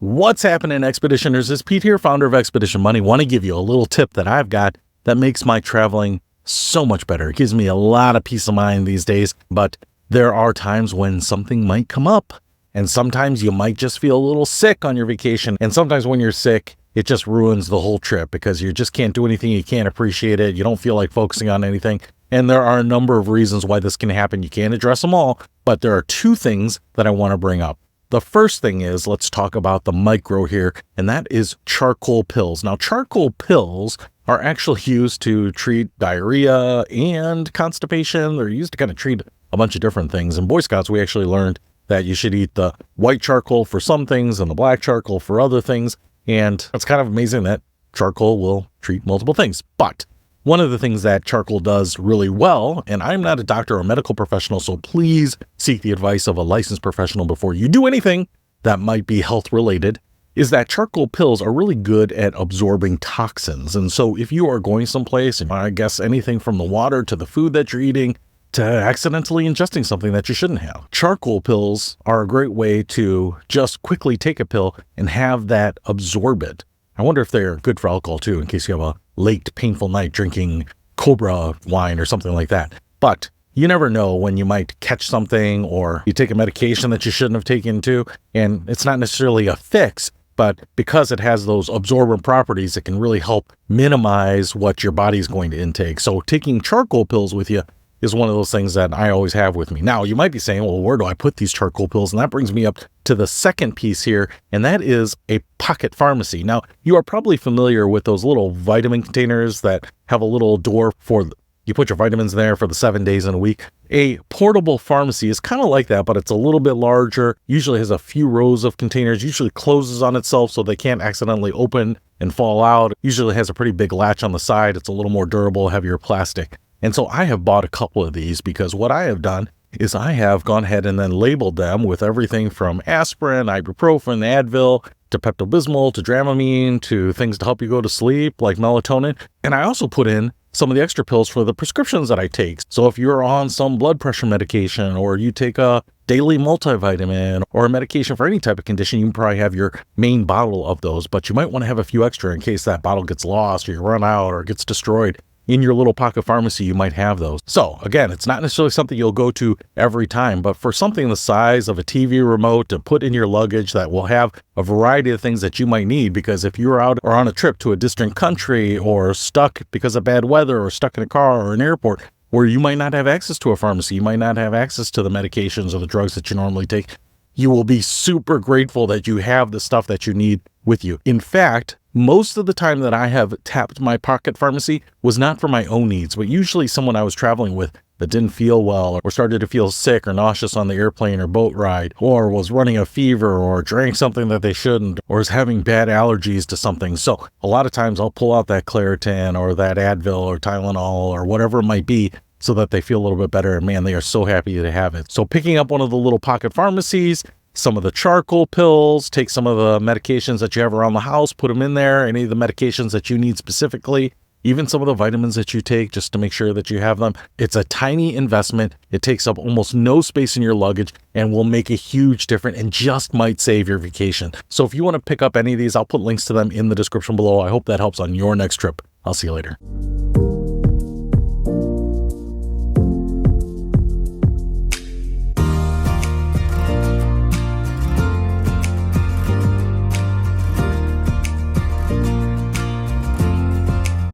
What's happening, Expeditioners? It's Pete here, founder of Expedition Money. Want to give you a little tip that I've got that makes my traveling so much better. It gives me a lot of peace of mind these days, but there are times when something might come up, and sometimes you might just feel a little sick on your vacation, and sometimes when you're sick, it just ruins the whole trip because you just can't do anything, you can't appreciate it, you don't feel like focusing on anything, and there are a number of reasons why this can happen. You can't address them all, but there are two things that I want to bring up. The first thing is, let's talk about the micro here, and that is charcoal pills. Now, charcoal pills are actually used to treat diarrhea and constipation. They're used to kind of treat a bunch of different things. In Boy Scouts, we actually learned that you should eat the white charcoal for some things and the black charcoal for other things. And it's kind of amazing that charcoal will treat multiple things. But one of the things that charcoal does really well, and I'm not a doctor or a medical professional, so please seek the advice of a licensed professional before you do anything that might be health related, is that charcoal pills are really good at absorbing toxins. And so if you are going someplace, and I guess anything from the water to the food that you're eating to accidentally ingesting something that you shouldn't have, charcoal pills are a great way to just quickly take a pill and have that absorb it. I wonder if they're good for alcohol too, in case you have a late, painful night drinking Cobra wine or something like that. But you never know when you might catch something or you take a medication that you shouldn't have taken too. And it's not necessarily a fix, but because it has those absorbent properties, it can really help minimize what your body's going to intake. So taking charcoal pills with you is one of those things that I always have with me. Now, you might be saying, well, where do I put these charcoal pills? And that brings me up to the second piece here, and that is a pocket pharmacy. Now, you are probably familiar with those little vitamin containers that have a little door for you put your vitamins there for the 7 days in a week. A portable pharmacy is kind of like that, but it's a little bit larger, usually has a few rows of containers, usually closes on itself so they can't accidentally open and fall out. Usually has a pretty big latch on the side. It's a little more durable, heavier plastic. And so I have bought a couple of these because what I have done is I have gone ahead and then labeled them with everything from aspirin, ibuprofen, Advil, to Pepto-Bismol, to Dramamine, to things to help you go to sleep like melatonin. And I also put in some of the extra pills for the prescriptions that I take. So if you're on some blood pressure medication or you take a daily multivitamin or a medication for any type of condition, you probably have your main bottle of those, but you might want to have a few extra in case that bottle gets lost or you run out or gets destroyed. In your little pocket pharmacy, you might have those. So again, it's not necessarily something you'll go to every time, but for something the size of a TV remote to put in your luggage that will have a variety of things that you might need, because if you're out or on a trip to a distant country or stuck because of bad weather or stuck in a car or an airport where you might not have access to a pharmacy, you might not have access to the medications or the drugs that you normally take, you will be super grateful that you have the stuff that you need with you. In fact, most of the time that I have tapped my pocket pharmacy was not for my own needs, but usually someone I was traveling with that didn't feel well or started to feel sick or nauseous on the airplane or boat ride, or was running a fever or drank something that they shouldn't, or is having bad allergies to something. So a lot of times I'll pull out that Claritin or that Advil or Tylenol or whatever it might be so that they feel a little bit better. And man, they are so happy to have it. So picking up one of the little pocket pharmacies, some of the charcoal pills, take some of the medications that you have around the house, put them in there, any of the medications that you need specifically, even some of the vitamins that you take just to make sure that you have them. It's a tiny investment. It takes up almost no space in your luggage and will make a huge difference and just might save your vacation. So if you want to pick up any of these, I'll put links to them in the description below. I hope that helps on your next trip. I'll see you later.